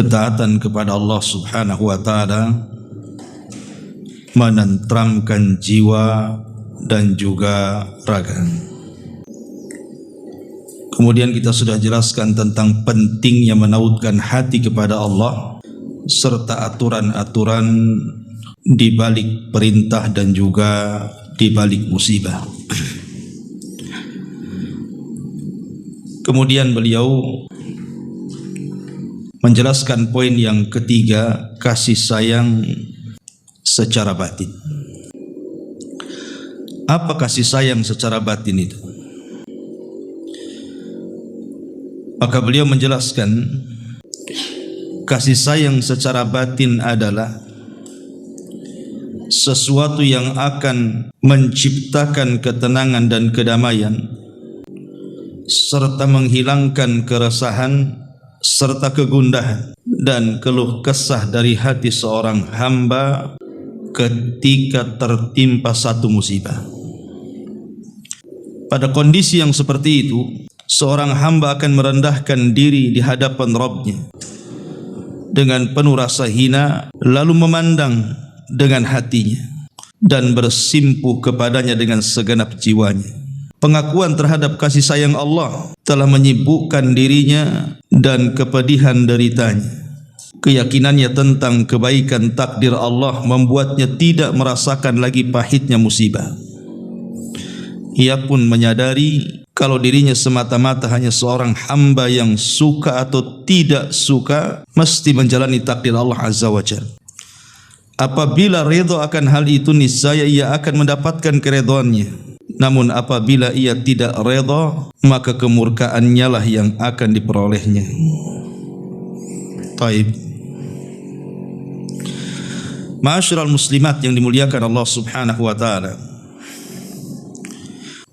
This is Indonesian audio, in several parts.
ketaatan kepada Allah Subhanahu wa taala menenteramkan jiwa dan juga raga. Kemudian kita sudah jelaskan tentang pentingnya menautkan hati kepada Allah serta aturan-aturan di balik perintah dan juga di balik musibah. Kemudian beliau menjelaskan poin yang ketiga, kasih sayang secara batin. Apa kasih sayang secara batin itu? Maka beliau menjelaskan kasih sayang secara batin adalah sesuatu yang akan menciptakan ketenangan dan kedamaian serta menghilangkan keresahan serta kegundahan dan keluh kesah dari hati seorang hamba ketika tertimpa satu musibah. Pada kondisi yang seperti itu, seorang hamba akan merendahkan diri di hadapan Rabb-Nya dengan penuh rasa hina, lalu memandang dengan hatinya dan bersimpuh kepadanya dengan segenap jiwanya. Pengakuan terhadap kasih sayang Allah telah menyibukkan dirinya dan kepedihan deritanya. Keyakinannya tentang kebaikan takdir Allah membuatnya tidak merasakan lagi pahitnya musibah. Ia pun menyadari kalau dirinya semata-mata hanya seorang hamba yang suka atau tidak suka mesti menjalani takdir Allah Azza wa Jalla. Apabila ridha akan hal itu, niscaya ia akan mendapatkan keridhaannya. Namun apabila ia tidak ridha, maka kemurkaannya lah yang akan diperolehnya. Taib. Ma'asyiral muslimat yang dimuliakan Allah Subhanahu wa taala.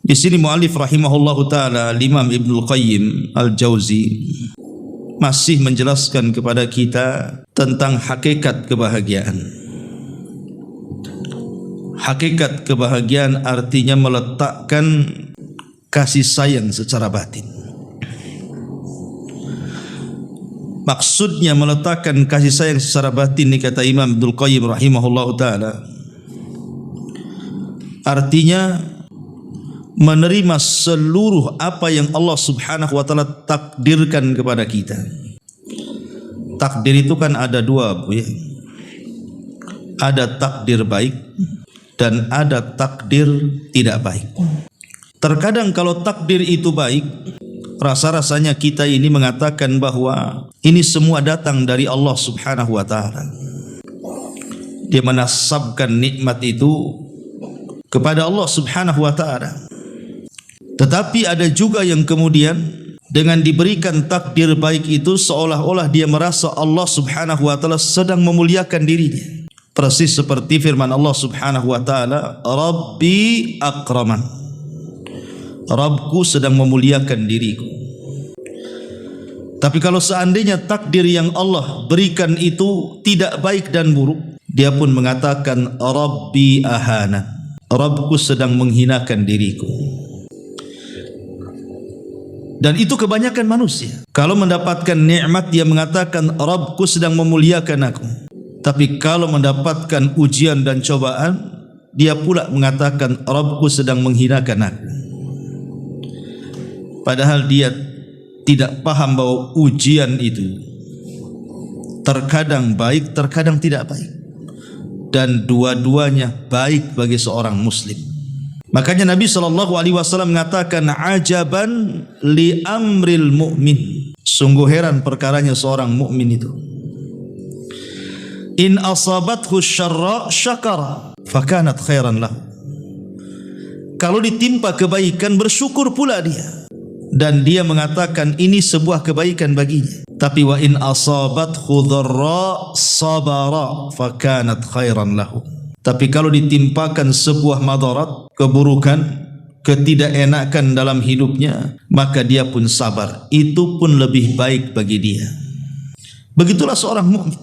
Di sini muallif rahimahullahu taala Imam Ibnul Qayyim Al-Jauzi masih menjelaskan kepada kita tentang hakikat kebahagiaan. Hakikat kebahagiaan artinya meletakkan kasih sayang secara batin. Maksudnya meletakkan kasih sayang secara batin ini, kata Imam Ibnul Qayyim rahimahullahu taala, artinya menerima seluruh apa yang Allah Subhanahu wa taala takdirkan kepada kita. Takdir itu kan ada dua, Bu, ya. Ada takdir baik dan ada takdir tidak baik. Terkadang kalau takdir itu baik, rasa-rasanya kita ini mengatakan bahwa ini semua datang dari Allah Subhanahu wa taala. Dia menasabkan nikmat itu kepada Allah Subhanahu wa taala. Tetapi ada juga yang kemudian dengan diberikan takdir baik itu seolah-olah dia merasa Allah Subhanahu wa taala sedang memuliakan dirinya. Persis seperti firman Allah Subhanahu wa taala, Rabbi akraman. Rabbku sedang memuliakan diriku. Tapi kalau seandainya takdir yang Allah berikan itu tidak baik dan buruk, dia pun mengatakan Rabbi ahana. Rabbku sedang menghinakan diriku. Dan itu kebanyakan manusia. Kalau mendapatkan nikmat dia mengatakan Rabbku sedang memuliakan aku. Tapi kalau mendapatkan ujian dan cobaan, dia pula mengatakan Rabbku sedang menghinakan aku. Padahal dia tidak paham bahwa ujian itu terkadang baik, terkadang tidak baik. Dan dua-duanya baik bagi seorang muslim. Makanya Nabi SAW mengatakan ajaban li amril mu'min. Sungguh heran perkaranya seorang mukmin itu. In asabathu syarra syakara fakanat khairan lahu. Kalau ditimpa kebaikan bersyukur pula dia. Dan dia mengatakan ini sebuah kebaikan baginya. Tapi wa in asabathu dharra sabara fakanat khairan lahu. Tapi kalau ditimpakan sebuah madarat, keburukan, ketidakenakan dalam hidupnya, maka dia pun sabar. Itu pun lebih baik bagi dia. Begitulah seorang mukmin.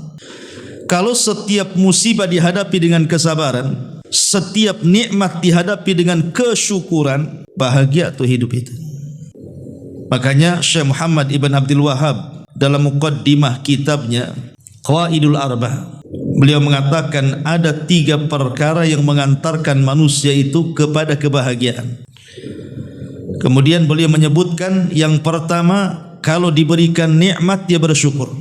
Kalau setiap musibah dihadapi dengan kesabaran, setiap nikmat dihadapi dengan kesyukuran, bahagia tuh hidup itu. Makanya Syekh Muhammad Ibn Abdul Wahhab dalam muqaddimah kitabnya Qawaidul Arba'ah, beliau mengatakan ada 3 perkara yang mengantarkan manusia itu kepada kebahagiaan. Kemudian beliau menyebutkan yang pertama, kalau diberikan nikmat dia bersyukur,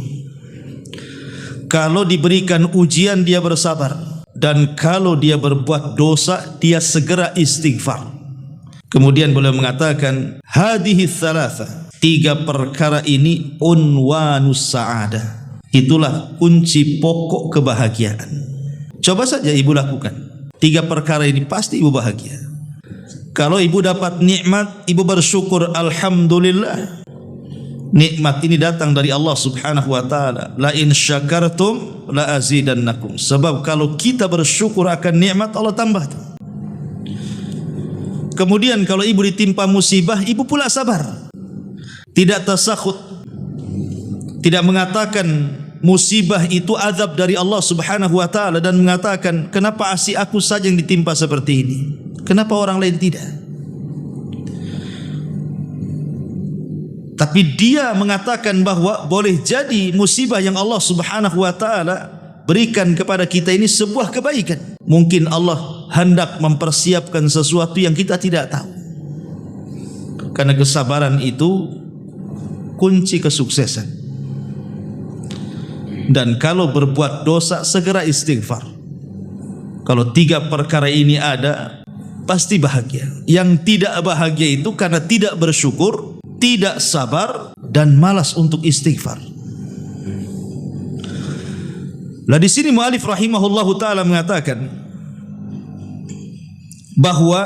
kalau diberikan ujian dia bersabar, dan kalau dia berbuat dosa dia segera istighfar. Kemudian beliau mengatakan hadhihi thalatha, 3 perkara ini unwanus sa'adah, itulah kunci pokok kebahagiaan. Coba saja ibu lakukan 3 perkara ini, pasti ibu bahagia. Kalau ibu dapat nikmat, ibu bersyukur, alhamdulillah, nikmat ini datang dari Allah Subhanahu wa taala. La in syakartum la azidannakum. Sebab kalau kita bersyukur akan nikmat, Allah tambah. Kemudian kalau ibu ditimpa musibah, ibu pula sabar, tidak tasakhut, tidak mengatakan musibah itu azab dari Allah Subhanahu wa taala dan mengatakan kenapa asih aku saja yang ditimpa seperti ini, kenapa orang lain tidak. Tapi dia mengatakan bahwa boleh jadi musibah yang Allah Subhanahu wa taala berikan kepada kita ini sebuah kebaikan. Mungkin Allah hendak mempersiapkan sesuatu yang kita tidak tahu. Karena kesabaran itu kunci kesuksesan. Dan kalau berbuat dosa segera istighfar. Kalau 3 perkara ini ada, pasti bahagia. Yang tidak bahagia itu karena tidak bersyukur, tidak sabar, dan malas untuk istighfar. Lah di sini mu'alif rahimahullahu taala mengatakan bahwa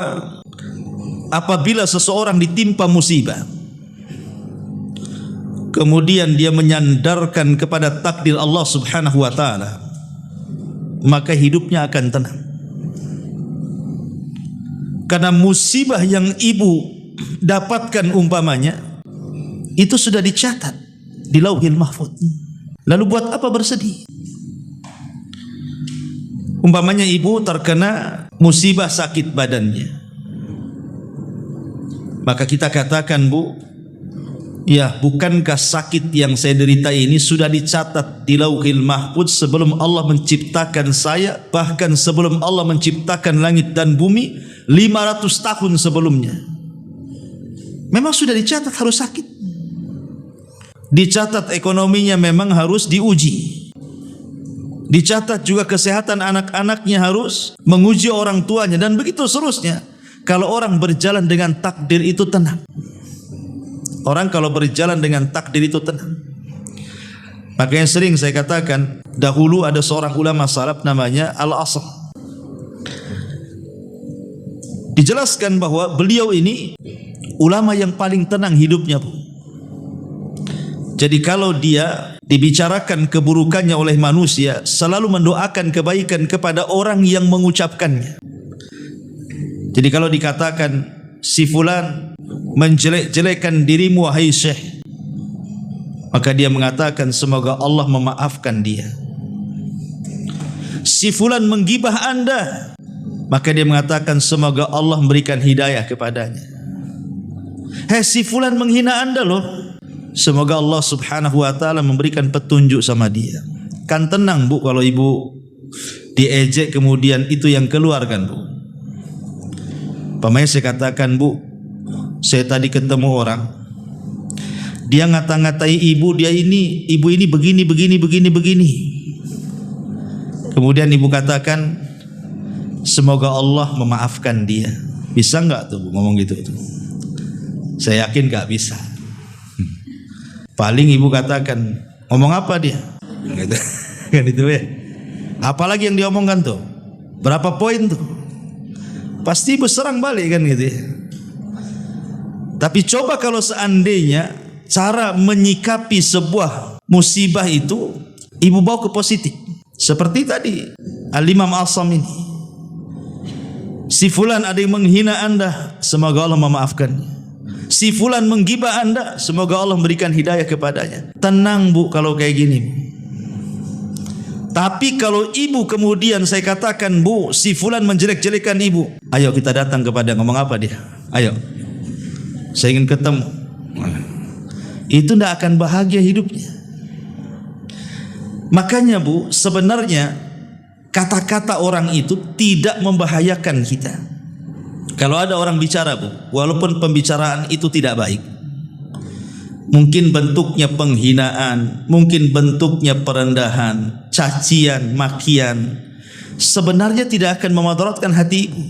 apabila seseorang ditimpa musibah, kemudian dia menyandarkan kepada takdir Allah Subhanahu wa taala, maka hidupnya akan tenang. Karena musibah yang ibu dapatkan umpamanya itu sudah dicatat di Lauhil Mahfuz. Lalu buat apa bersedih? Umpamanya ibu terkena musibah sakit badannya, maka kita katakan, Bu, ya, bukankah sakit yang saya derita ini sudah dicatat di Lauhil Mahfuz sebelum Allah menciptakan saya, bahkan sebelum Allah menciptakan langit dan bumi 500 tahun sebelumnya. Memang sudah dicatat harus sakit. Dicatat ekonominya memang harus diuji. Dicatat juga kesehatan anak-anaknya harus menguji orang tuanya, dan begitu seterusnya. Kalau orang berjalan dengan takdir itu tenang. Orang kalau berjalan dengan takdir itu tenang. Makanya sering saya katakan, dahulu ada seorang ulama salaf namanya Al-Asr. Dijelaskan bahwa beliau ini ulama yang paling tenang hidupnya, Bu. Jadi kalau dia dibicarakan keburukannya oleh manusia, selalu mendoakan kebaikan kepada orang yang mengucapkannya. Jadi kalau dikatakan si fulan menjelek-jelekkan dirimu wahai syekh, maka dia mengatakan semoga Allah memaafkan dia. Si fulan menggibah Anda, maka dia mengatakan semoga Allah memberikan hidayah kepadanya. Hei, si fulan menghina Anda loh, semoga Allah Subhanahu wa taala memberikan petunjuk sama dia. Kan tenang, Bu, kalau ibu diejek kemudian itu yang keluar kan, Bu. Pamanya saya katakan, Bu, saya tadi ketemu orang, dia ngata-ngatai ibu, ibu ini begini. Kemudian ibu katakan semoga Allah memaafkan dia. Bisa nggak tuh, Bu, ngomong gitu tuh? Saya yakin nggak bisa. Paling ibu katakan, ngomong apa dia? Gitu. Kan itu ya. Apalagi yang diomongkan tuh? Berapa poin tuh? Pasti ibu serang balik kan gitu ya. Tapi coba kalau seandainya cara menyikapi sebuah musibah itu ibu bawa ke positif. Seperti tadi Al-Imam Asam ini. Si fulan ada yang menghina Anda, semoga Allah memaafkannya. Si fulan menggibah Anda, semoga Allah memberikan hidayah kepadanya. Tenang, Bu, kalau kayak gini. Tapi kalau ibu kemudian saya katakan, Bu, si fulan menjelek-jelekan ibu, ayo kita datang kepada, ngomong apa dia? Ayo, saya ingin ketemu. Itu tidak akan bahagia hidupnya. Makanya Bu, sebenarnya kata-kata orang itu tidak membahayakan kita. Kalau ada orang bicara Bu, walaupun pembicaraan itu tidak baik, mungkin bentuknya penghinaan, mungkin bentuknya perendahan, cacian, makian, sebenarnya tidak akan memudaratkan hati ibu.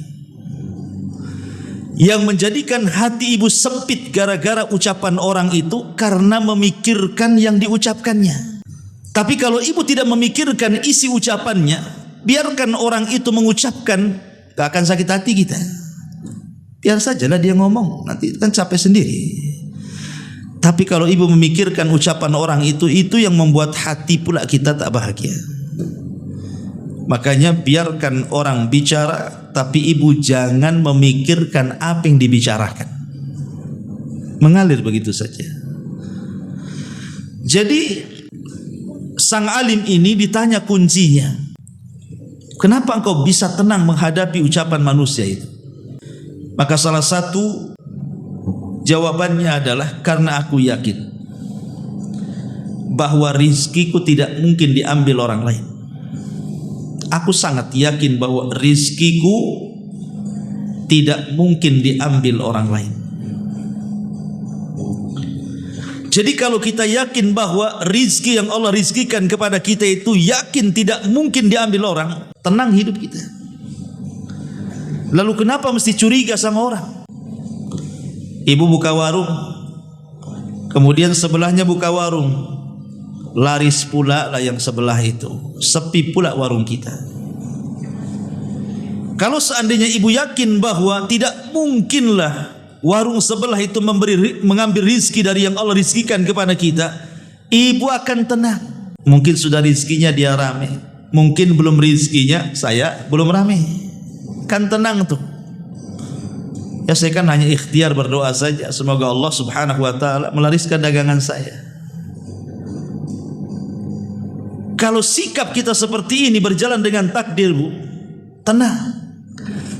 Yang menjadikan hati ibu sempit gara-gara ucapan orang itu karena memikirkan yang diucapkannya. Tapi kalau ibu tidak memikirkan isi ucapannya, biarkan orang itu mengucapkan, gak akan sakit hati kita. Biar sajalah dia ngomong, nanti kan capek sendiri. Tapi kalau ibu memikirkan ucapan orang itu yang membuat hati pula kita tak bahagia. Makanya biarkan orang bicara, tapi ibu jangan memikirkan apa yang dibicarakan. Mengalir begitu saja. Jadi sang alim ini ditanya kuncinya, kenapa engkau bisa tenang menghadapi ucapan manusia itu? Maka salah satu jawabannya adalah karena aku yakin bahwa rizkiku tidak mungkin diambil orang lain. Aku sangat yakin bahwa rizkiku tidak mungkin diambil orang lain. Jadi kalau kita yakin bahwa rizki yang Allah rizkikan kepada kita itu yakin tidak mungkin diambil orang, tenang hidup kita. Lalu kenapa mesti curiga sama orang? Ibu buka warung, kemudian sebelahnya buka warung, laris pula lah yang sebelah itu, sepi pula warung kita. Kalau seandainya ibu yakin bahwa tidak mungkinlah warung sebelah itu mengambil rizki dari yang Allah rizkikan kepada kita, ibu akan tenang. Mungkin sudah rizkinya dia rame, mungkin belum rizkinya saya belum rame, kan tenang tuh. Ya saya kan hanya ikhtiar berdoa saja, semoga Allah subhanahu wa ta'ala melariskan dagangan saya. Kalau sikap kita seperti ini berjalan dengan takdir Bu, tenang.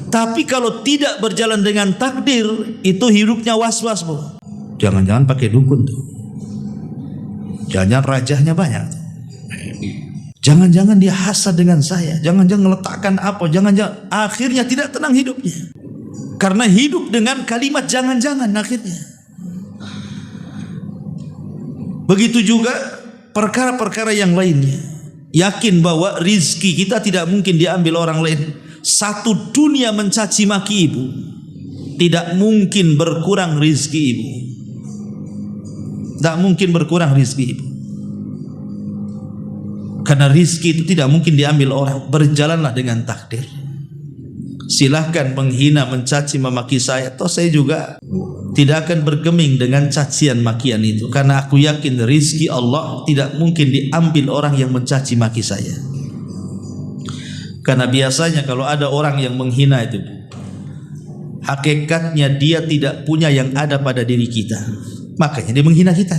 Tapi kalau tidak berjalan dengan takdir, itu hidupnya was-was Bu. Jangan-jangan pakai dukun tuh, jangan-jangan rajahnya banyak tuh. Jangan-jangan dia hasad dengan saya, jangan-jangan meletakkan apa, jangan-jangan akhirnya tidak tenang hidupnya. Karena hidup dengan kalimat jangan-jangan akhirnya. Begitu juga perkara-perkara yang lainnya. Yakin bahwa rizki kita tidak mungkin diambil orang lain. Satu dunia mencaci maki ibu, tidak mungkin berkurang rizki ibu. Tidak mungkin berkurang rizki ibu. Karena rizki itu tidak mungkin diambil orang. Berjalanlah dengan takdir. Silahkan menghina, mencaci, memaki saya, toh saya juga tidak akan bergeming dengan cacian makian itu, karena aku yakin rizki Allah tidak mungkin diambil orang yang mencaci maki saya. Karena biasanya kalau ada orang yang menghina itu, hakikatnya dia tidak punya yang ada pada diri kita, makanya dia menghina kita.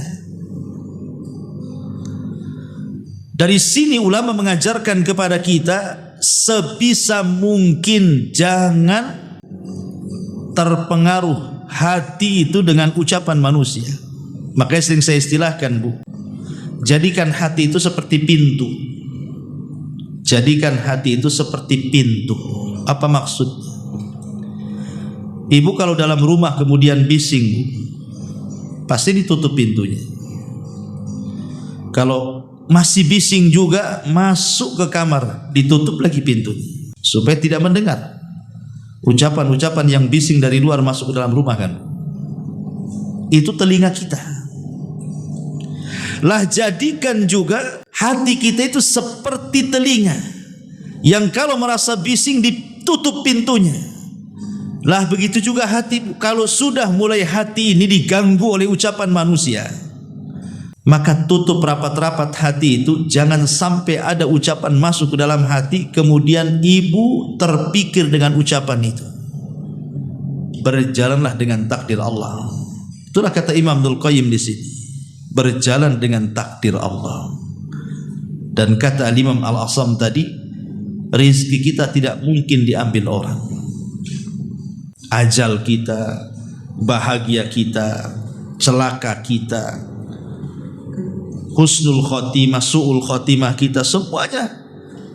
Dari sini ulama mengajarkan kepada kita, sebisa mungkin jangan terpengaruh hati itu dengan ucapan manusia. Makanya sering saya istilahkan Bu, jadikan hati itu seperti pintu. Jadikan hati itu seperti pintu. Apa maksudnya? Ibu kalau dalam rumah kemudian bising Bu, pasti ditutup pintunya. Kalau masih bising juga, masuk ke kamar, ditutup lagi pintunya supaya tidak mendengar ucapan-ucapan yang bising dari luar masuk ke dalam rumah kan. Itu telinga kita. Lah jadikan juga hati kita itu seperti telinga yang kalau merasa bising ditutup pintunya. Lah begitu juga hati, kalau sudah mulai hati ini diganggu oleh ucapan manusia, maka tutup rapat-rapat hati itu. Jangan sampai ada ucapan masuk ke dalam hati kemudian ibu terpikir dengan ucapan itu. Berjalanlah dengan takdir Allah. Itulah kata Imam Ibnul Qayyim di sini, berjalan dengan takdir Allah. Dan kata Imam Al-Asam tadi, rizki kita tidak mungkin diambil orang. Ajal kita, bahagia kita, celaka kita, husnul khotimah, su'ul khotimah kita, semuanya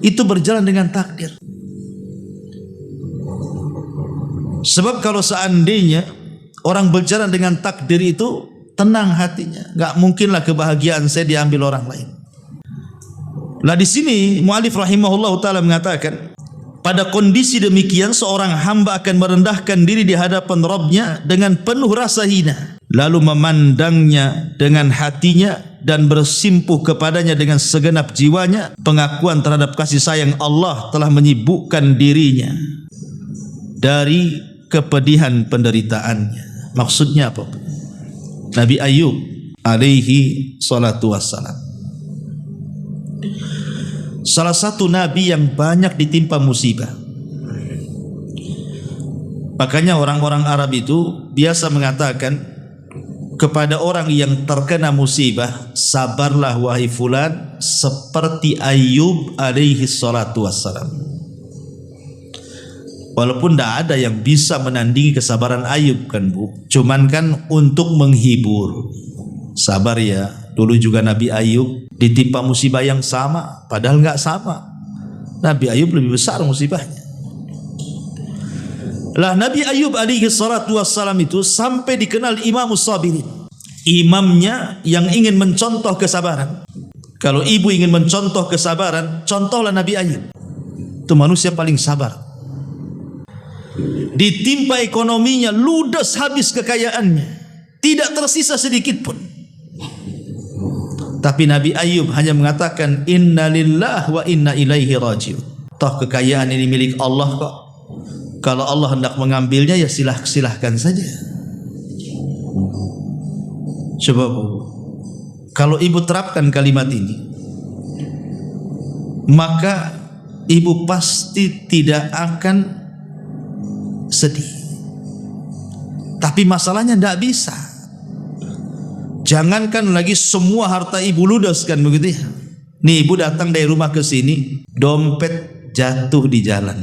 itu berjalan dengan takdir. Sebab kalau seandainya orang berjalan dengan takdir itu tenang hatinya, nggak mungkinlah kebahagiaan saya diambil orang lain. Lah di sini mu'alif rahimahullah taala mengatakan, pada kondisi demikian seorang hamba akan merendahkan diri di hadapan Rabbnya dengan penuh rasa hina, lalu memandangnya dengan hatinya dan bersimpuh kepadanya dengan segenap jiwanya. Pengakuan terhadap kasih sayang Allah telah menyibukkan dirinya dari kepedihan penderitaannya. Maksudnya apa? Nabi Ayub alaihi salatu wassalam, salah satu nabi yang banyak ditimpa musibah. Makanya orang-orang Arab itu biasa mengatakan kepada orang yang terkena musibah, sabarlah wahai fulan seperti Ayub alaihi salatu wassalam. Walaupun tidak ada yang bisa menandingi kesabaran Ayub kan Bu, cuman kan untuk menghibur. Sabar ya, dulu juga Nabi Ayub ditimpa musibah yang sama, padahal nggak sama. Nabi Ayub lebih besar musibahnya. Lah Nabi Ayub alaihi salatu wassalam itu sampai dikenal Imamus Sabirin, imamnya yang ingin mencontoh kesabaran. Kalau ibu ingin mencontoh kesabaran, contohlah Nabi Ayub. Itu manusia paling sabar. Ditimpa ekonominya, ludes habis kekayaannya, tidak tersisa sedikit pun. Tapi Nabi Ayub hanya mengatakan inna lillah wa inna ilaihi rajiun. Toh kekayaan ini milik Allah kok. Kalau Allah hendak mengambilnya ya silahkan saja. Coba Bu, kalau ibu terapkan kalimat ini, maka ibu pasti tidak akan sedih. Tapi masalahnya tidak bisa. Jangankan lagi semua harta ibu ludes kan begitu ya. Nih ibu datang dari rumah ke sini, dompet jatuh di jalan.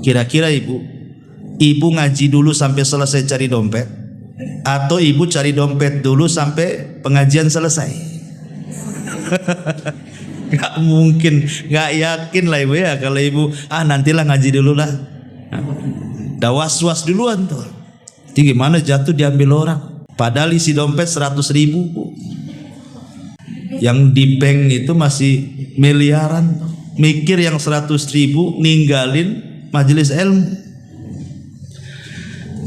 Kira-kira ibu ngaji dulu sampai selesai cari dompet, atau ibu cari dompet dulu sampai pengajian selesai? Gak mungkin, gak yakin lah ibu ya kalau ibu nantilah ngaji dulu lah. Dah was-was duluan tuh. Jadi gimana jatuh diambil orang? Padahal isi dompet 100.000 Bu. Yang di bank itu masih miliaran. Mikir yang 100.000 ninggalin majelis ilmu.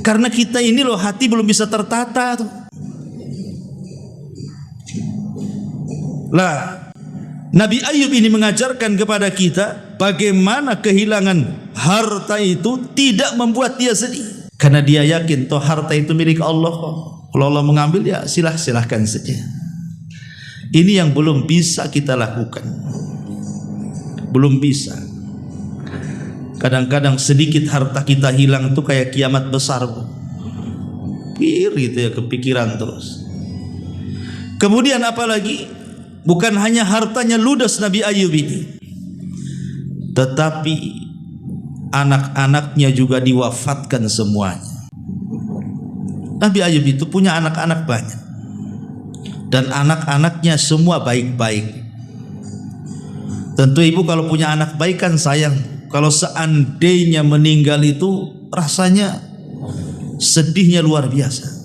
Karena kita ini loh hati belum bisa tertata tuh. Lah Nabi Ayub ini mengajarkan kepada kita bagaimana kehilangan harta itu tidak membuat dia sedih. Karena dia yakin toh harta itu milik Allah kok. Kalau Allah mengambil ya silahkan saja. Ini yang belum bisa kita lakukan. Belum bisa. Kadang-kadang sedikit harta kita hilang tuh kayak kiamat besar Bu. Gitu ya, kepikiran terus. Kemudian apalagi? Bukan hanya hartanya ludes Nabi Ayub ini, tetapi anak-anaknya juga diwafatkan semuanya. Nabi Ayub itu punya anak-anak banyak, dan anak-anaknya semua baik-baik. Tentu ibu kalau punya anak baik kan sayang. Kalau seandainya meninggal itu rasanya sedihnya luar biasa.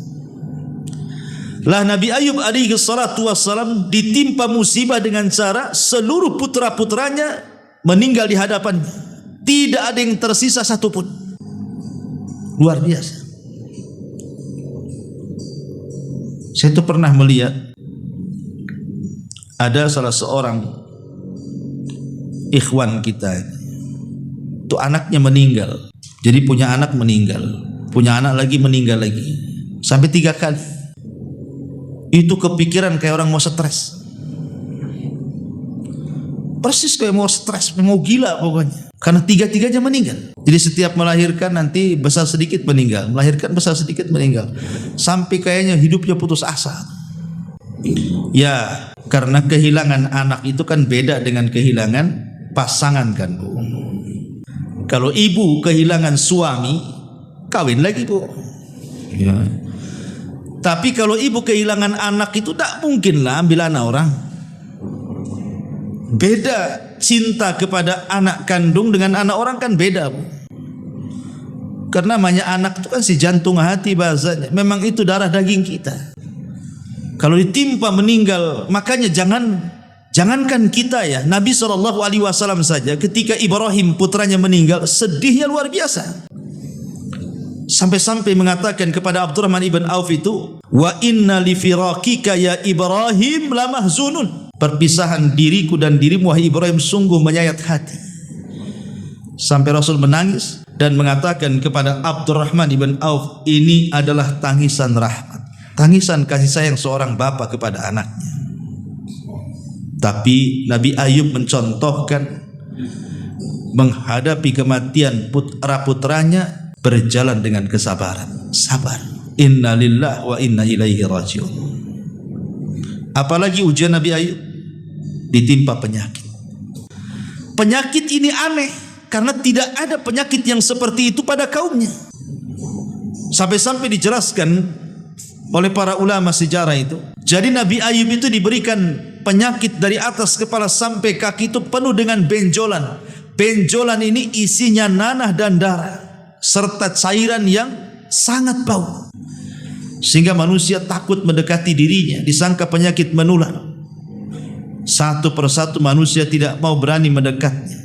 Lah Nabi Ayub alaihi salatu wassalam ditimpa musibah dengan cara seluruh putra-putranya meninggal di hadapannya. Tidak ada yang tersisa satupun. Luar biasa. Saya itu pernah melihat ada salah seorang ikhwan kita, itu anaknya meninggal. Jadi punya anak meninggal, punya anak lagi meninggal lagi, sampai 3 kali. Itu kepikiran kayak orang mau stres, persis kayak mau stres, mau gila pokoknya. Karena 3-tiganya meninggal. Jadi setiap melahirkan nanti besar sedikit meninggal, melahirkan besar sedikit meninggal, sampai kayaknya hidupnya putus asa. Ya, karena kehilangan anak itu kan beda dengan kehilangan pasangan kan Bu. Kalau ibu kehilangan suami, kawin lagi Bu. Ya. Tapi kalau ibu kehilangan anak itu tak mungkinlah ambil anak orang. Beda cinta kepada anak kandung dengan anak orang kan beda, Bu. Karena namanya anak itu kan si jantung hati bahasanya. Memang itu darah daging kita. Kalau ditimpa meninggal, makanya jangankan kita ya, Nabi SAW saja ketika Ibrahim putranya meninggal, sedihnya luar biasa. Sampai-sampai mengatakan kepada Abdurrahman ibn Auf itu, wa inna li firaqika ya Ibrahim lamahzunun. Perpisahan diriku dan dirimu wahai Ibrahim sungguh menyayat hati. Sampai Rasul menangis dan mengatakan kepada Abdurrahman ibn Auf, ini adalah tangisan rahmat, tangisan kasih sayang seorang bapa kepada anaknya. Tapi Nabi Ayub mencontohkan menghadapi kematian putra-putranya berjalan dengan kesabaran, sabar. Inna lillahi wa inna ilaihi rajiun. Apalagi ujian Nabi Ayub, ditimpa penyakit. Penyakit ini aneh karena tidak ada penyakit yang seperti itu pada kaumnya. Sampai-sampai dijelaskan oleh para ulama sejarah itu. Jadi Nabi Ayub itu diberikan penyakit dari atas kepala sampai kaki itu penuh dengan benjolan. Benjolan ini isinya nanah dan darah serta cairan yang sangat bau, sehingga manusia takut mendekati dirinya, disangka penyakit menular. Satu persatu manusia tidak mau berani mendekatnya.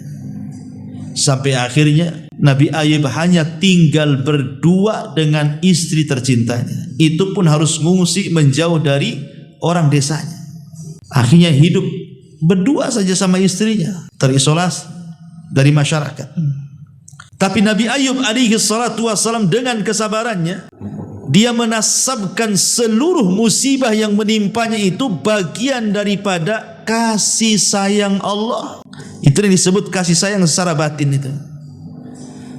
Sampai akhirnya Nabi Ayub hanya tinggal berdua dengan istri tercintanya. Itu pun harus mengungsi menjauh dari orang desanya. Akhirnya hidup berdua saja sama istrinya, terisolasi dari masyarakat. Tapi Nabi Ayub alaihi salatu wassalam dengan kesabarannya, dia menasabkan seluruh musibah yang menimpanya itu bagian daripada kasih sayang Allah. Itu yang disebut kasih sayang secara batin itu.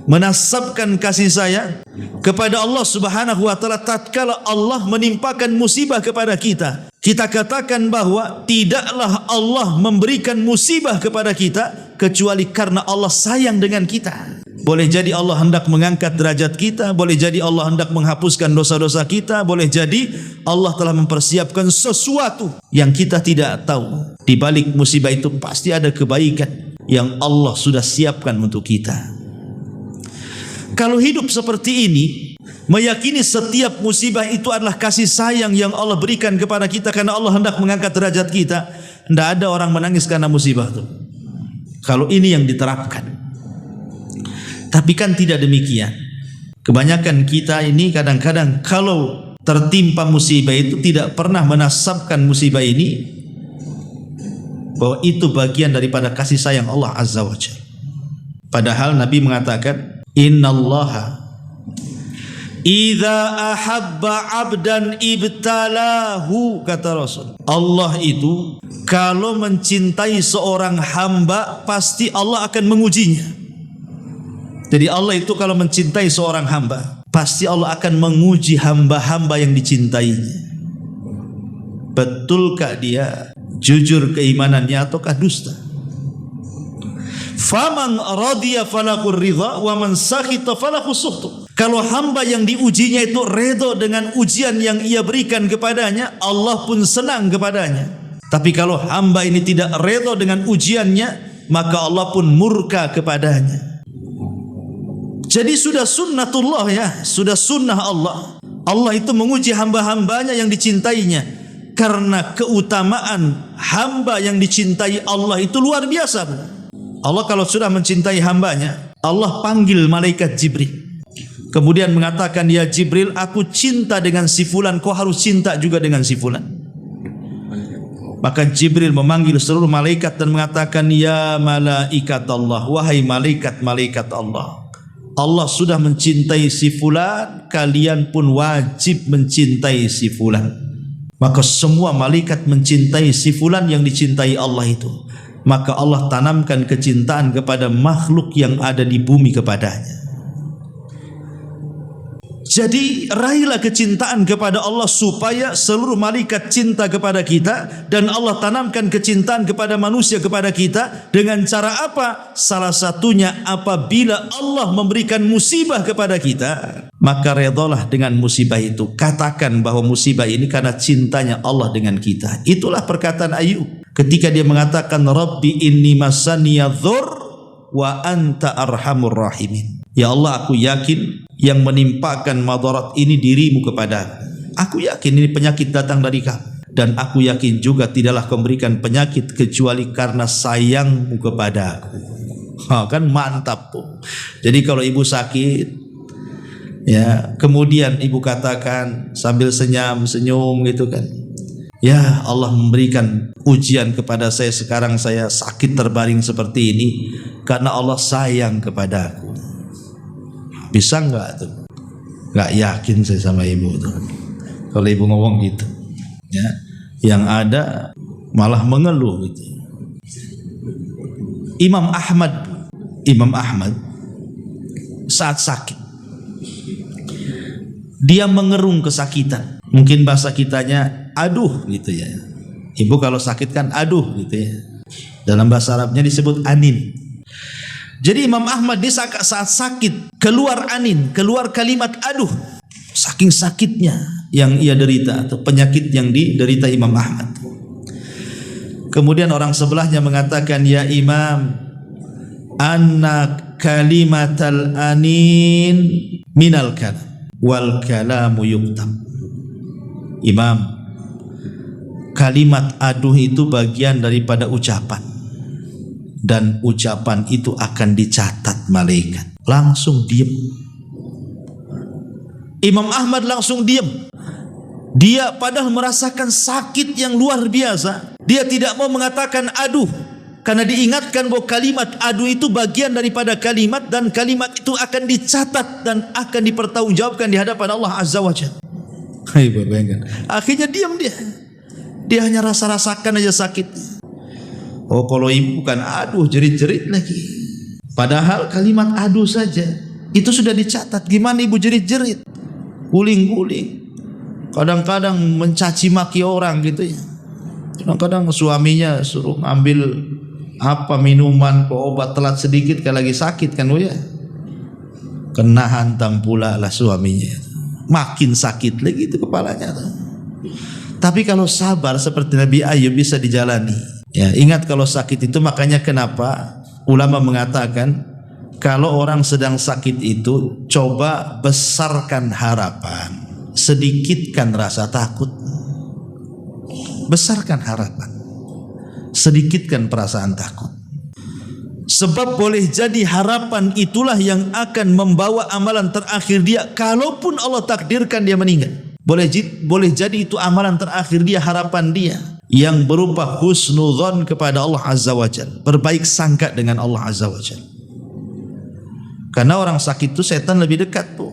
Menasabkan kasih sayang kepada Allah Subhanahu wa taala tatkala Allah menimpakan musibah kepada kita. Kita katakan bahwa tidaklah Allah memberikan musibah kepada kita kecuali karena Allah sayang dengan kita. Boleh jadi Allah hendak mengangkat derajat kita, boleh jadi Allah hendak menghapuskan dosa-dosa kita, boleh jadi Allah telah mempersiapkan sesuatu yang kita tidak tahu. Di balik musibah itu pasti ada kebaikan yang Allah sudah siapkan untuk kita. Kalau hidup seperti ini, meyakini setiap musibah itu adalah kasih sayang yang Allah berikan kepada kita karena Allah hendak mengangkat derajat kita, tidak ada orang menangis karena musibah itu. Kalau ini yang diterapkan. Tapi kan tidak demikian. Kebanyakan kita ini kadang-kadang kalau tertimpa musibah itu tidak pernah menasabkan musibah ini bahwa itu bagian daripada kasih sayang Allah Azza wa Jalla. Padahal Nabi mengatakan, innallaha idza ahabba 'abdan ibtalahu, kata Rasul. Allah itu kalau mencintai seorang hamba pasti Allah akan mengujinya. Jadi Allah itu kalau mencintai seorang hamba, pasti Allah akan menguji hamba-hamba yang dicintainya. Betulkah dia jujur keimanannya ataukah dusta? Faman radiya falahu ridha wa man sakhita falahu sukhtu. Kalau hamba yang diujinya itu redha dengan ujian yang ia berikan kepadanya, Allah pun senang kepadanya. Tapi kalau hamba ini tidak redha dengan ujiannya, maka Allah pun murka kepadanya. Jadi sudah sunnatullah ya, sudah sunnah Allah. Allah itu menguji hamba-hambanya yang dicintainya. Karena keutamaan hamba yang dicintai Allah itu luar biasa. Allah kalau sudah mencintai hambanya, Allah panggil malaikat Jibril. Kemudian mengatakan, ya Jibril, aku cinta dengan si fulan, kau harus cinta juga dengan si fulan. Maka Jibril memanggil seluruh malaikat dan mengatakan, ya malaikat Allah, wahai malaikat-malaikat Allah. Allah sudah mencintai si fulan, kalian pun wajib mencintai si fulan. Maka semua malaikat mencintai si fulan yang dicintai Allah itu. Maka Allah tanamkan kecintaan kepada makhluk yang ada di bumi kepadanya. Jadi raihlah kecintaan kepada Allah supaya seluruh malaikat cinta kepada kita, dan Allah tanamkan kecintaan kepada manusia kepada kita dengan cara apa? Salah satunya apabila Allah memberikan musibah kepada kita, maka redalah dengan musibah itu. Katakan bahwa musibah ini karena cintanya Allah dengan kita. Itulah perkataan Ayub ketika dia mengatakan, Rabbi inni masaniya dzur wa anta arhamur rahimin. Ya Allah, aku yakin yang menimpakan madarat ini dirimu kepada aku. Yakin ini penyakit datang dari kamu, dan aku yakin juga tidaklah kau memberikan penyakit kecuali karena sayangmu kepada aku. Kan mantap tuh. Jadi kalau ibu sakit, ya kemudian ibu katakan sambil senyum gitu kan, ya Allah memberikan ujian kepada saya, sekarang saya sakit terbaring seperti ini karena Allah sayang kepada aku. Bisa enggak tuh? Enggak yakin saya sama ibu tuh. Kalau ibu ngomong gitu, ya, yang ada malah mengeluh gitu. Imam Ahmad saat sakit, dia mengerung kesakitan. Mungkin bahasa kitanya aduh gitu ya. Ibu kalau sakit kan aduh gitu ya. Dalam bahasa Arabnya disebut anin. Jadi Imam Ahmad dia saat sakit keluar anin, keluar kalimat aduh, saking sakitnya yang ia derita atau penyakit yang diderita Imam Ahmad. Kemudian orang sebelahnya mengatakan, ya Imam, anna kalimatal anin minal kalam wal kalamu yuktab. Imam, kalimat aduh itu bagian daripada ucapan, dan ucapan itu akan dicatat malaikat. Langsung diam. Imam Ahmad langsung diam. Dia padahal merasakan sakit yang luar biasa. Dia tidak mau mengatakan aduh, karena diingatkan bahwa kalimat aduh itu bagian daripada kalimat, dan kalimat itu akan dicatat dan akan dipertanggungjawabkan di hadapan Allah Azza wa Jalla. Hai bayangkan. Akhirnya diam dia. Dia hanya rasakan aja sakit. Oh, kalau ibu bukan aduh, jerit-jerit lagi. Padahal kalimat aduh saja itu sudah dicatat. Gimana ibu jerit-jerit, guling-guling, kadang-kadang mencaci maki orang gitu ya. Kadang-kadang suaminya suruh ambil apa minuman, obat telat sedikit kalau lagi sakit kan, oh ya. Kena hantam pula lah suaminya. Makin sakit lagi itu kepalanya. Tapi kalau sabar seperti Nabi Ayub bisa dijalani. Ya, ingat kalau sakit itu, makanya kenapa ulama mengatakan kalau orang sedang sakit itu coba besarkan harapan, sedikitkan rasa takut. Besarkan harapan, sedikitkan perasaan takut. Sebab boleh jadi harapan itulah yang akan membawa amalan terakhir dia, kalaupun Allah takdirkan dia meninggal. Boleh jadi itu amalan terakhir dia, harapan dia yang berupa husnudzon kepada Allah Azza wa Jalla, berbaik sangka dengan Allah Azza wa Jalla. Karena orang sakit itu setan lebih dekat tuh,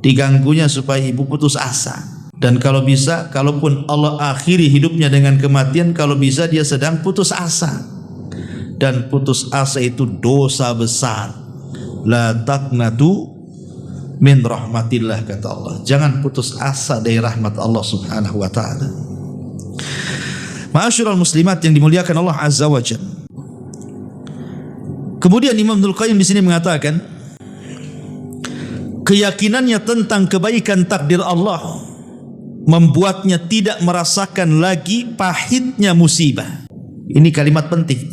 diganggunya supaya ibu putus asa. Dan kalau bisa, kalaupun Allah akhiri hidupnya dengan kematian, kalau bisa dia sedang putus asa. Dan putus asa itu dosa besar. La taqnatu min rahmatillah, kata Allah. Jangan putus asa dari rahmat Allah Subhanahu wa ta'ala. Ma'asyiral muslimat yang dimuliakan Allah Azza wa Jalla. Kemudian Imam Ibnul Qayyim di sini mengatakan, keyakinannya tentang kebaikan takdir Allah membuatnya tidak merasakan lagi pahitnya musibah. Ini kalimat penting.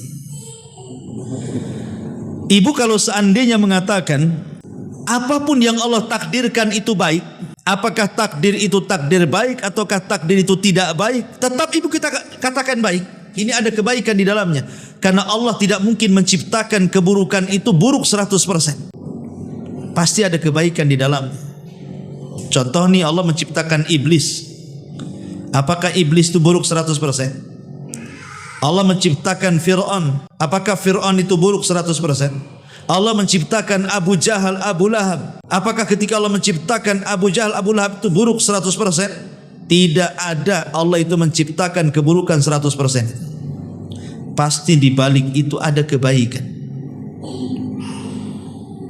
Ibu kalau seandainya mengatakan apapun yang Allah takdirkan itu baik, apakah takdir itu takdir baik ataukah takdir itu tidak baik, tetap ibu kita katakan baik. Ini ada kebaikan di dalamnya. Karena Allah tidak mungkin menciptakan keburukan itu buruk 100%. Pasti ada kebaikan di dalamnya. Contoh nih, Allah menciptakan iblis. Apakah iblis itu buruk 100%? Allah menciptakan Fir'aun. Apakah Fir'aun itu buruk 100%? Allah menciptakan Abu Jahal, Abu Lahab. Apakah ketika Allah menciptakan Abu Jahal, Abu Lahab itu buruk 100%? Tidak ada. Allah itu menciptakan keburukan 100%. Pasti di balik itu ada kebaikan.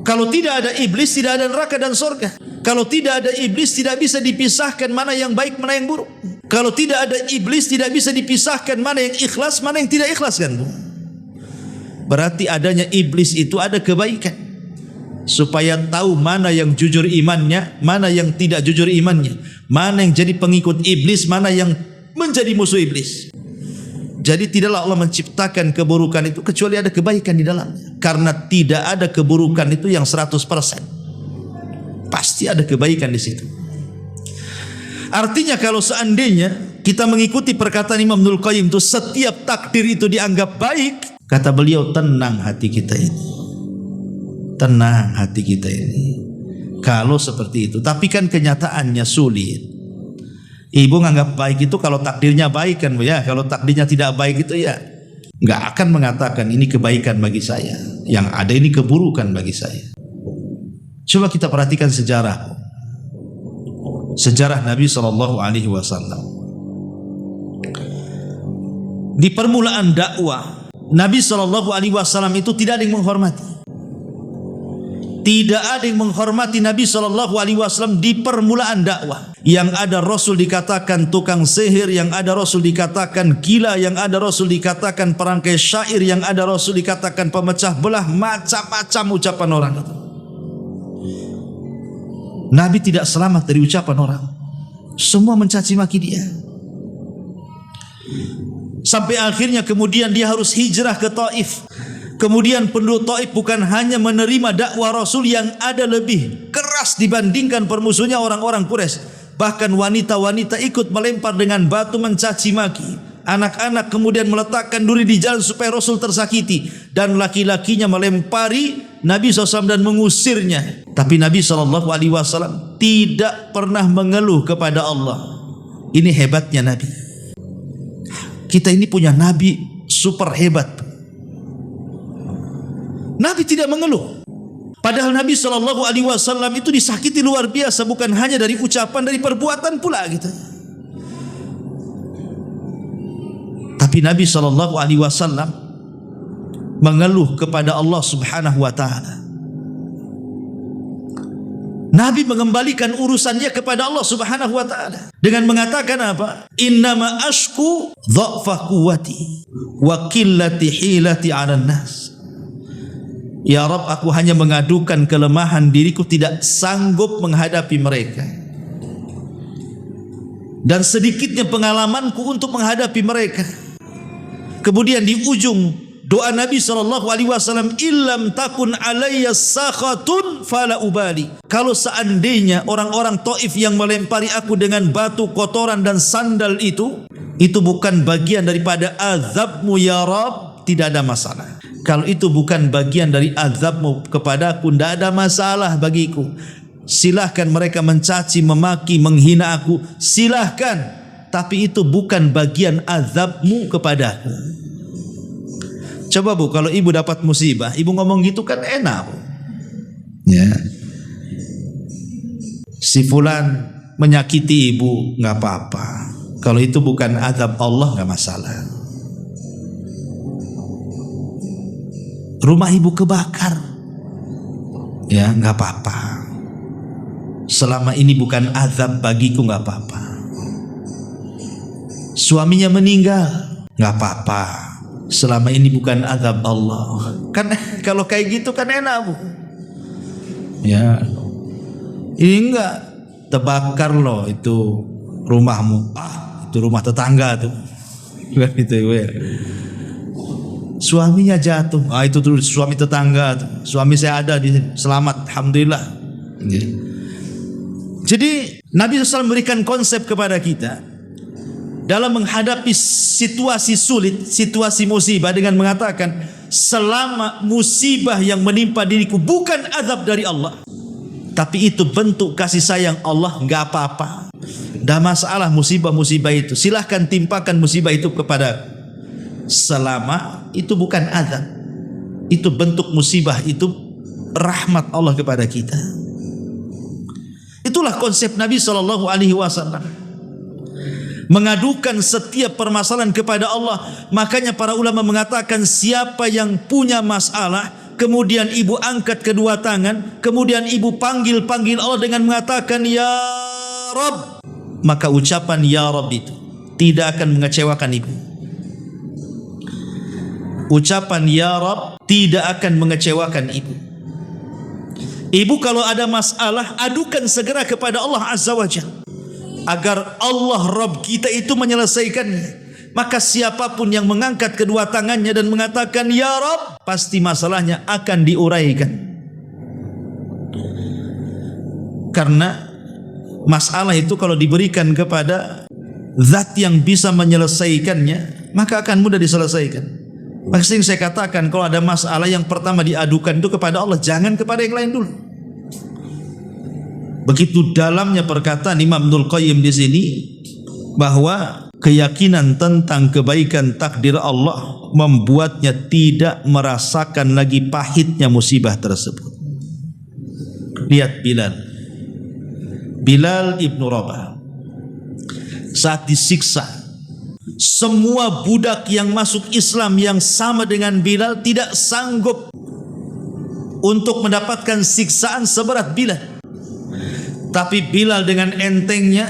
Kalau tidak ada iblis, tidak ada neraka dan surga. Kalau tidak ada iblis, tidak bisa dipisahkan mana yang baik, mana yang buruk. Kalau tidak ada iblis, tidak bisa dipisahkan mana yang ikhlas, mana yang tidak ikhlas, kan Bu? Berarti adanya iblis itu ada kebaikan, supaya tahu mana yang jujur imannya, mana yang tidak jujur imannya, mana yang jadi pengikut iblis, mana yang menjadi musuh iblis. Jadi tidaklah Allah menciptakan keburukan itu kecuali ada kebaikan di dalamnya. Karena tidak ada keburukan itu yang 100%. Pasti ada kebaikan di situ. Artinya kalau seandainya kita mengikuti perkataan Imam Ibnul Qayyim itu, setiap takdir itu dianggap baik, kata beliau, tenang hati kita ini. Tenang hati kita ini. Kalau seperti itu. Tapi kan kenyataannya sulit. Ibu nganggap baik itu kalau takdirnya baik, kan Bu ya. Kalau takdirnya tidak baik itu ya nggak akan mengatakan ini kebaikan bagi saya. Yang ada ini keburukan bagi saya. Coba kita perhatikan sejarah Nabi SAW. Di permulaan dakwah Nabi SAW itu tidak ada yang menghormati. Tidak ada yang menghormati Nabi SAW di permulaan dakwah. Yang ada Rasul dikatakan tukang sihir, yang ada Rasul dikatakan gila, yang ada Rasul dikatakan perangkai syair, yang ada Rasul dikatakan pemecah belah, macam-macam ucapan orang itu. Nabi tidak selamat dari ucapan orang. Semua mencaci maki dia. Sampai akhirnya kemudian dia harus hijrah ke Taif. Kemudian penduduk Taif bukan hanya menerima dakwah Rasul yang ada lebih keras dibandingkan permusuhnya orang-orang Quraisy, bahkan wanita-wanita ikut melempar dengan batu mencaci maki. Anak-anak kemudian meletakkan duri di jalan supaya Rasul tersakiti, dan laki-lakinya melempari Nabi SAW dan mengusirnya. Tapi Nabi SAW tidak pernah mengeluh kepada Allah. Ini hebatnya Nabi. Kita ini punya Nabi super hebat. Nabi tidak mengeluh. Padahal Nabi SAW itu disakiti luar biasa, bukan hanya dari ucapan, dari perbuatan pula gitu. Tapi Nabi SAW mengeluh kepada Allah Subhanahu wa taala. Nabi mengembalikan urusannya kepada Allah Subhanahu wa taala dengan mengatakan apa? Innama ashku dha'fa quwwati wa qillati hilati 'alan nas. Ya Rabb, aku hanya mengadukan kelemahan diriku, tidak sanggup menghadapi mereka, dan sedikitnya pengalamanku untuk menghadapi mereka. Kemudian di ujung doa Nabi SAW, illam takun alayya sakhatun fala ubali. Kalau seandainya orang-orang Taif yang melempari aku dengan batu, kotoran dan sandal itu bukan bagian daripada azabmu ya Rabb, tidak ada masalah. Kalau itu bukan bagian dari azabmu kepadaku, tidak ada masalah bagiku. Silahkan mereka mencaci, memaki, menghina aku, silahkan. Tapi itu bukan bagian azabmu kepadaku. Coba Bu, kalau ibu dapat musibah, ibu ngomong gitu kan enak Bu. Ya. Si fulan menyakiti ibu, nggak apa-apa. Kalau itu bukan azab Allah, nggak masalah. Rumah ibu kebakar, ya nggak apa-apa. Selama ini bukan azab bagiku, nggak apa-apa. Suaminya meninggal, nggak apa-apa. Selama ini bukan azab Allah. Kan kalau kayak gitu kan enak Bu. Ya, ini enggak terbakar loh itu rumahmu. Itu rumah tetangga tuh. Gitu ya. Suaminya jatuh, itu tuh suami tetangga, suami saya ada di selamat, alhamdulillah. Jadi Nabi SAW memberikan konsep kepada kita dalam menghadapi situasi sulit, situasi musibah, dengan mengatakan selama musibah yang menimpa diriku bukan azab dari Allah, tapi itu bentuk kasih sayang Allah, nggak apa-apa, dah masalah musibah-musibah itu, silahkan timpakan musibah itu kepada. Selama itu bukan azab, itu bentuk musibah, itu rahmat Allah kepada kita. Itulah konsep Nabi SAW, mengadukan setiap permasalahan kepada Allah. Makanya para ulama mengatakan siapa yang punya masalah kemudian ibu angkat kedua tangan, kemudian ibu panggil Allah dengan mengatakan ya Rabb, maka ucapan ya Rabb itu tidak akan mengecewakan ibu. Ucapan ya Rabb tidak akan mengecewakan ibu. Ibu kalau ada masalah, adukan segera kepada Allah Azza wa Jalla, agar Allah Rabb kita itu menyelesaikannya. Maka siapapun yang mengangkat kedua tangannya dan mengatakan ya Rabb, pasti masalahnya akan diuraikan. Karena masalah itu kalau diberikan kepada zat yang bisa menyelesaikannya, maka akan mudah diselesaikan. Maka sering saya katakan, kalau ada masalah yang pertama diadukan itu kepada Allah, jangan kepada yang lain dulu. Begitu dalamnya perkataan Imam Ibnul Qayyim di sini, bahwa keyakinan tentang kebaikan takdir Allah membuatnya tidak merasakan lagi pahitnya musibah tersebut. Lihat Bilal ibnu Rabah saat disiksa, semua budak yang masuk Islam yang sama dengan Bilal tidak sanggup untuk mendapatkan siksaan seberat Bilal. Tapi Bilal dengan entengnya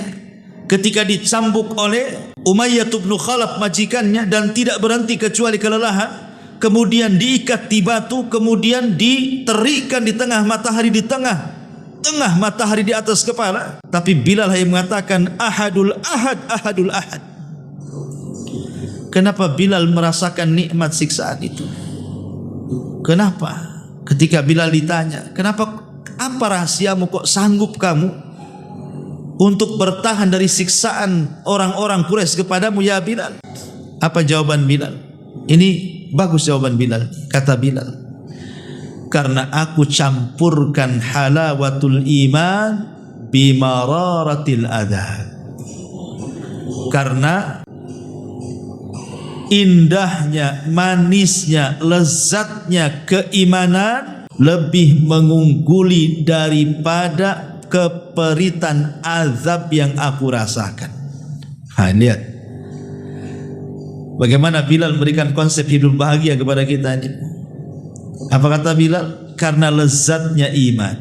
ketika dicambuk oleh Umayyah bin Khalaf majikannya dan tidak berhenti kecuali kelelahan, kemudian diikat di batu, kemudian diterikan di tengah matahari, di tengah matahari di atas kepala, tapi Bilal hanya mengatakan ahadul ahad. Kenapa Bilal merasakan nikmat siksaan itu? Kenapa? Ketika Bilal ditanya, kenapa, apa rahasiamu kok sanggup kamu untuk bertahan dari siksaan orang-orang Quraisy kepadamu ya Bilal? Apa jawaban Bilal? Ini bagus jawaban Bilal. Kata Bilal, karena aku campurkan halawatul iman bimararatil adha. Karena indahnya, manisnya, lezatnya keimanan lebih mengungguli daripada keperitan azab yang aku rasakan. Lihat bagaimana Bilal memberikan konsep hidup bahagia kepada kita ini. Apa kata Bilal? Karena lezatnya iman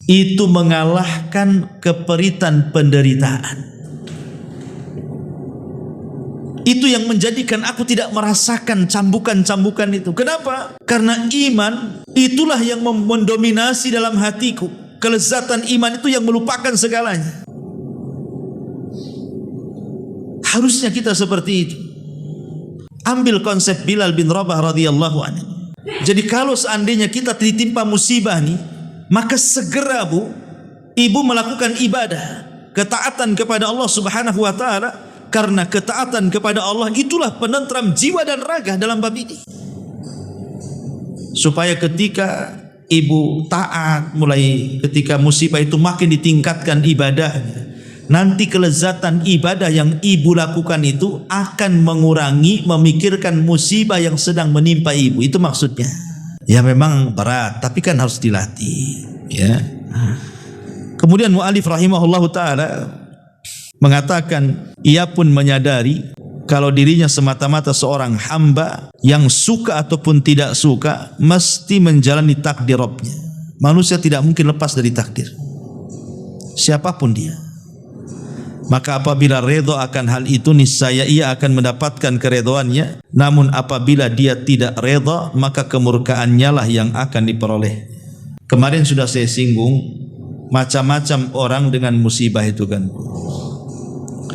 itu mengalahkan keperitan penderitaan. Itu yang menjadikan aku tidak merasakan cambukan-cambukan itu. Kenapa? Karena iman itulah yang mendominasi dalam hatiku. Kelezatan iman itu yang melupakan segalanya. Harusnya kita seperti itu. Ambil konsep Bilal bin Rabah radhiyallahu anhu. Jadi kalau seandainya kita ditimpa musibah nih, maka segera ibu melakukan ibadah, ketaatan kepada Allah Subhanahu wa taala. Karena ketaatan kepada Allah itulah penentram jiwa dan raga dalam bab ini. Supaya ketika ibu taat, mulai ketika musibah itu makin ditingkatkan ibadahnya, nanti kelezatan ibadah yang ibu lakukan itu akan mengurangi memikirkan musibah yang sedang menimpa ibu. Itu maksudnya. Ya memang berat, tapi kan harus dilatih. Ya. Kemudian mu'alif rahimahullahu ta'ala mengatakan, ia pun menyadari kalau dirinya semata-mata seorang hamba yang suka ataupun tidak suka mesti menjalani takdir Rabbnya. Manusia tidak mungkin lepas dari takdir, siapapun dia. Maka apabila redha akan hal itu, niscaya ia akan mendapatkan keredhaannya. Namun apabila dia tidak redha, maka kemurkaannya lah yang akan diperoleh. Kemarin sudah saya singgung macam-macam orang dengan musibah itu kan.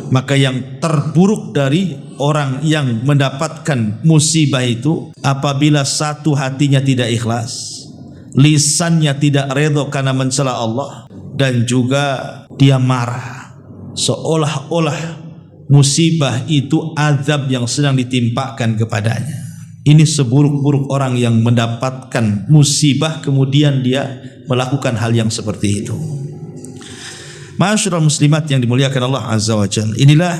Maka yang terburuk dari orang yang mendapatkan musibah itu, apabila satu hatinya tidak ikhlas, lisannya tidak redha karena mencela Allah, dan juga dia marah, seolah-olah musibah itu azab yang sedang ditimpakan kepadanya. Ini seburuk-buruk orang yang mendapatkan musibah kemudian dia melakukan hal yang seperti itu. Ma'asyiral muslimat yang dimuliakan Allah Azza wa Jalla. Inilah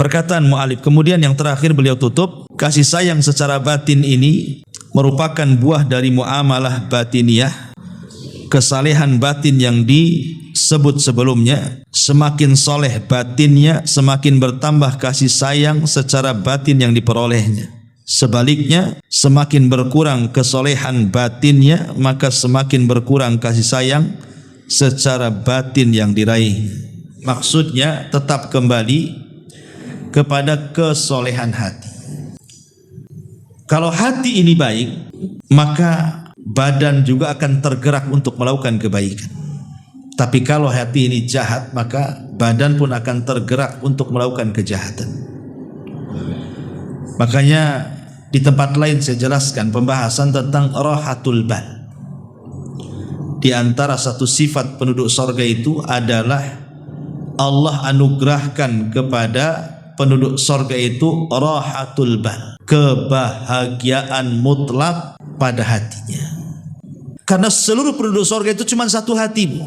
perkataan mu'alif. Kemudian yang terakhir beliau tutup, kasih sayang secara batin ini merupakan buah dari muamalah batiniyah, kesalehan batin yang disebut sebelumnya. Semakin soleh batinnya, semakin bertambah kasih sayang secara batin yang diperolehnya. Sebaliknya, semakin berkurang kesolehan batinnya, maka semakin berkurang kasih sayang secara batin yang diraih. Maksudnya tetap kembali kepada kesolehan hati. Kalau hati ini baik, maka badan juga akan tergerak untuk melakukan kebaikan. Tapi kalau hati ini jahat, maka badan pun akan tergerak untuk melakukan kejahatan. Makanya di tempat lain saya jelaskan pembahasan tentang rahatul bal. Di antara satu sifat penduduk surga itu adalah Allah anugerahkan kepada penduduk surga itu rahatul bal, kebahagiaan mutlak pada hatinya. Karena seluruh penduduk surga itu cuma satu hati, Bu.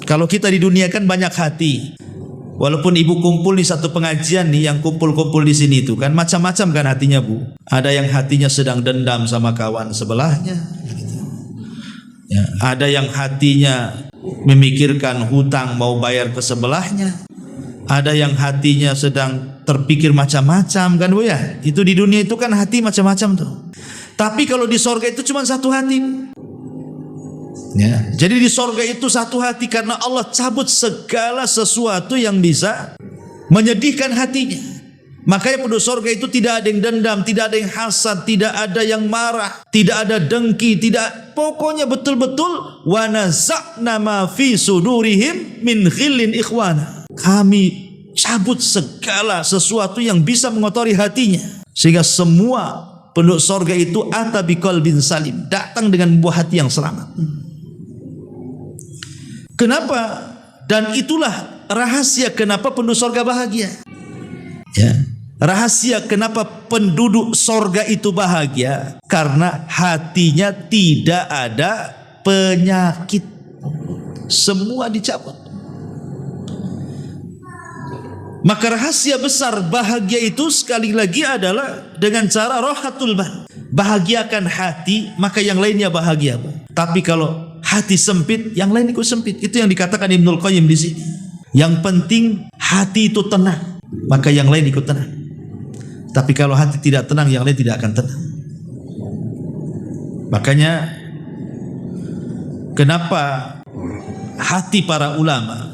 Kalau kita di dunia kan banyak hati. Walaupun ibu kumpul di satu pengajian nih, yang kumpul-kumpul di sini itu kan macam-macam kan hatinya, Bu. Ada yang hatinya sedang dendam sama kawan sebelahnya, ya, ada yang hatinya memikirkan hutang mau bayar ke sebelahnya, ada yang hatinya sedang terpikir macam-macam kan, Bu ya. Itu di dunia itu kan hati macam-macam tuh. Tapi kalau di sorga itu cuma satu hati. Ya, jadi di sorga itu satu hati karena Allah cabut segala sesuatu yang bisa menyedihkan hatinya. Makanya penduduk sorga itu tidak ada yang dendam, tidak ada yang hasad, tidak ada yang marah, tidak ada dengki, tidak, pokoknya betul-betul wa naza'na ma fi sudurihim min ghillin ikhwana. Kami cabut segala sesuatu yang bisa mengotori hatinya, sehingga semua penduduk sorga itu ata biqalbin salim, datang dengan buah hati yang selamat. Kenapa? Dan itulah rahasia kenapa penduduk sorga bahagia. Ya. Rahasia kenapa penduduk sorga itu bahagia, karena hatinya tidak ada penyakit, semua dicabut. Maka rahasia besar bahagia itu sekali lagi adalah dengan cara rahatul bal. Bahagiakan hati, maka yang lainnya bahagia. Tapi kalau hati sempit, yang lain ikut sempit. Itu yang dikatakan Ibnul Qayyim di sini. Yang penting hati itu tenang, maka yang lain ikut tenang. Tapi kalau hati tidak tenang, yang lain tidak akan tenang. Makanya kenapa hati para ulama,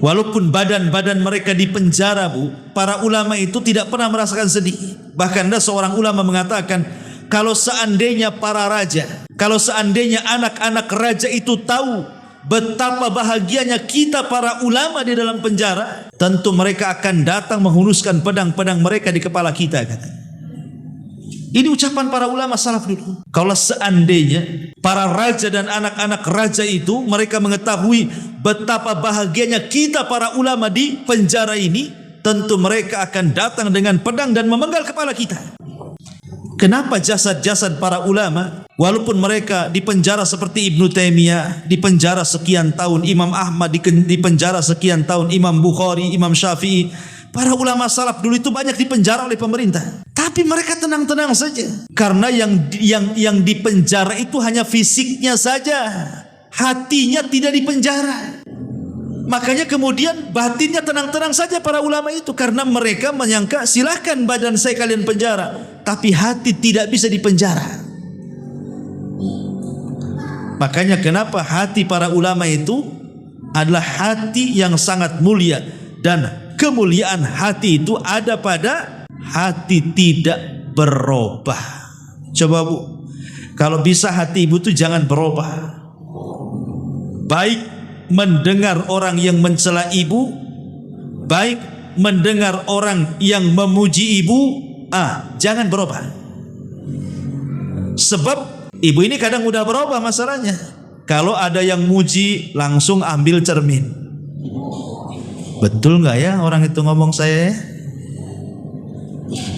walaupun badan-badan mereka di penjara, Bu, para ulama itu tidak pernah merasakan sedih. Bahkan ada seorang ulama mengatakan, kalau seandainya para raja, kalau seandainya anak-anak raja itu tahu betapa bahagianya kita para ulama di dalam penjara, tentu mereka akan datang menghunuskan pedang-pedang mereka di kepala kita, kata. Ini ucapan para ulama salaf dulu. Kalau seandainya para raja dan anak-anak raja itu mereka mengetahui betapa bahagianya kita para ulama di penjara ini, tentu mereka akan datang dengan pedang dan memenggal kepala kita. Kenapa jasad-jasad para ulama, walaupun mereka di penjara seperti Ibnu Taimiyah, di penjara sekian tahun, Imam Ahmad di penjara sekian tahun, Imam Bukhari, Imam Syafi'i, para ulama salaf dulu itu banyak dipenjara oleh pemerintah. Tapi mereka tenang-tenang saja. Karena yang dipenjara itu hanya fisiknya saja, hatinya tidak dipenjara. Makanya kemudian batinnya tenang-tenang saja para ulama itu, karena mereka menyangka silahkan badan saya kalian penjara, tapi hati tidak bisa dipenjara. Makanya kenapa hati para ulama itu adalah hati yang sangat mulia, dan kemuliaan hati itu ada pada hati tidak berubah. Coba, Bu, kalau bisa hati ibu itu jangan berubah. Baik mendengar orang yang mencela ibu, baik mendengar orang yang memuji ibu, jangan berubah. Sebab ibu ini kadang udah berubah masalahnya. Kalau ada yang muji, langsung ambil cermin. Betul nggak ya orang itu ngomong saya ya?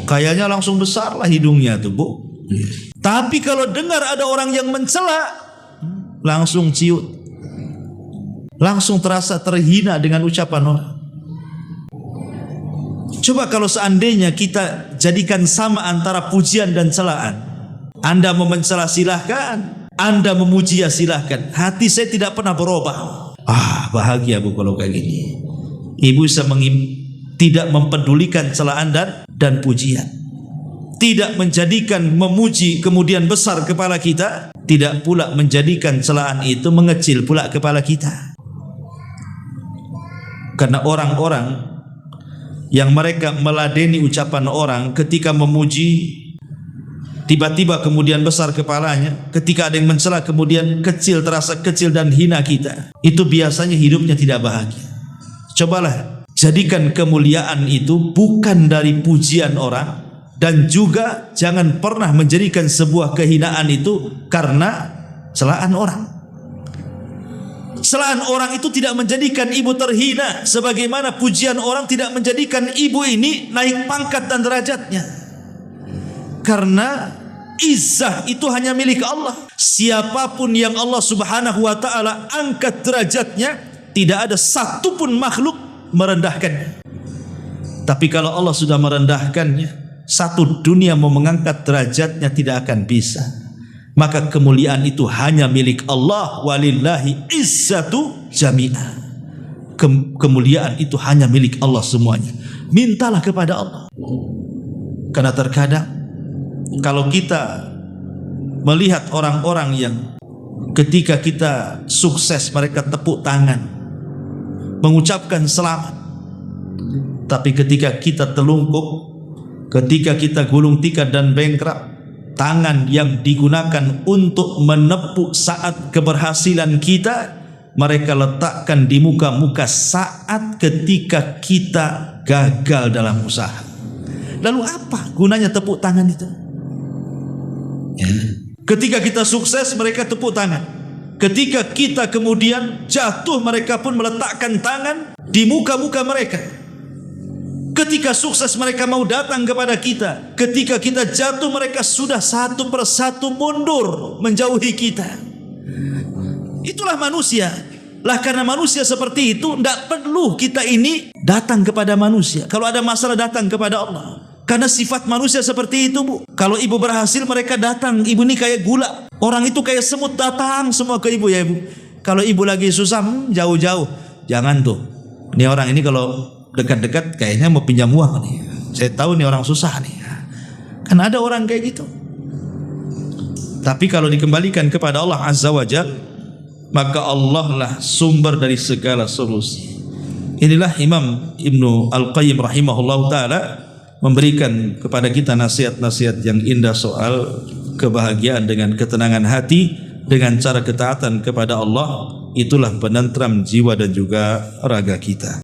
Kayaknya langsung besar lah hidungnya tuh, Bu. Tapi kalau dengar ada orang yang mencela, langsung ciut. Langsung terasa terhina dengan ucapan orang. Coba kalau seandainya kita jadikan sama antara pujian dan celaan. Anda mau mencela silahkan, Anda memuji ya silahkan. Hati saya tidak pernah berubah. Bahagia, Bu, kalau kayak gini. Ibu bisa tidak mempedulikan celaan dan pujian. tidak menjadikan memuji kemudian besar kepala kita, tidak pula menjadikan celaan itu mengecil pula kepala kita. Karena orang-orang yang mereka meladeni ucapan orang ketika memuji, tiba-tiba kemudian besar kepalanya, ketika ada yang mencela kemudian kecil, terasa kecil dan hina kita, itu biasanya hidupnya tidak bahagia. Cobalah jadikan kemuliaan itu bukan dari pujian orang, dan juga jangan pernah menjadikan sebuah kehinaan itu karena celaan orang. Celaan orang itu tidak menjadikan ibu terhina, sebagaimana pujian orang tidak menjadikan ibu ini naik pangkat dan derajatnya. Karena izzah itu hanya milik Allah. Siapapun yang Allah Subhanahu wa taala angkat derajatnya, tidak ada satupun makhluk merendahkannya. Tapi kalau Allah sudah merendahkannya, satu dunia mau mengangkat derajatnya tidak akan bisa. Maka kemuliaan itu hanya milik Allah. Walillahi izzatu jami'ah. Kemuliaan itu hanya milik Allah semuanya. Mintalah kepada Allah. Karena terkadang kalau kita melihat orang-orang yang ketika kita sukses mereka tepuk tangan, mengucapkan selamat, tapi ketika kita telungkup, ketika kita gulung tikar dan bengkrak, tangan yang digunakan untuk menepuk saat keberhasilan kita, mereka letakkan di muka-muka saat ketika kita gagal dalam usaha. Lalu apa gunanya tepuk tangan itu? Ketika kita sukses mereka tepuk tangan, ketika kita kemudian jatuh mereka pun meletakkan tangan di muka-muka mereka. Ketika sukses mereka mau datang kepada kita, ketika kita jatuh mereka sudah satu persatu mundur menjauhi kita. Itulah manusia. Lah karena manusia seperti itu, tidak perlu kita ini datang kepada manusia. Kalau ada masalah datang kepada Allah. Karena sifat manusia seperti itu, Bu. Kalau ibu berhasil mereka datang, ibu ini kayak gula. Orang itu kayak semut datang semua ke ibu ya ibu. Kalau ibu lagi susah, jauh-jauh. Jangan tuh. Ini orang ini kalau dekat-dekat kayaknya mau pinjam uang nih. Saya tahu nih orang susah nih. Kan ada orang kayak gitu. Tapi kalau dikembalikan kepada Allah Azza wa Jalla, maka Allah lah sumber dari segala solusi. Inilah Imam Ibnu Al-Qayyim rahimahullah ta'ala memberikan kepada kita nasihat-nasihat yang indah soal kebahagiaan dengan ketenangan hati dengan cara ketaatan kepada Allah. Itulah penentram jiwa dan juga raga kita.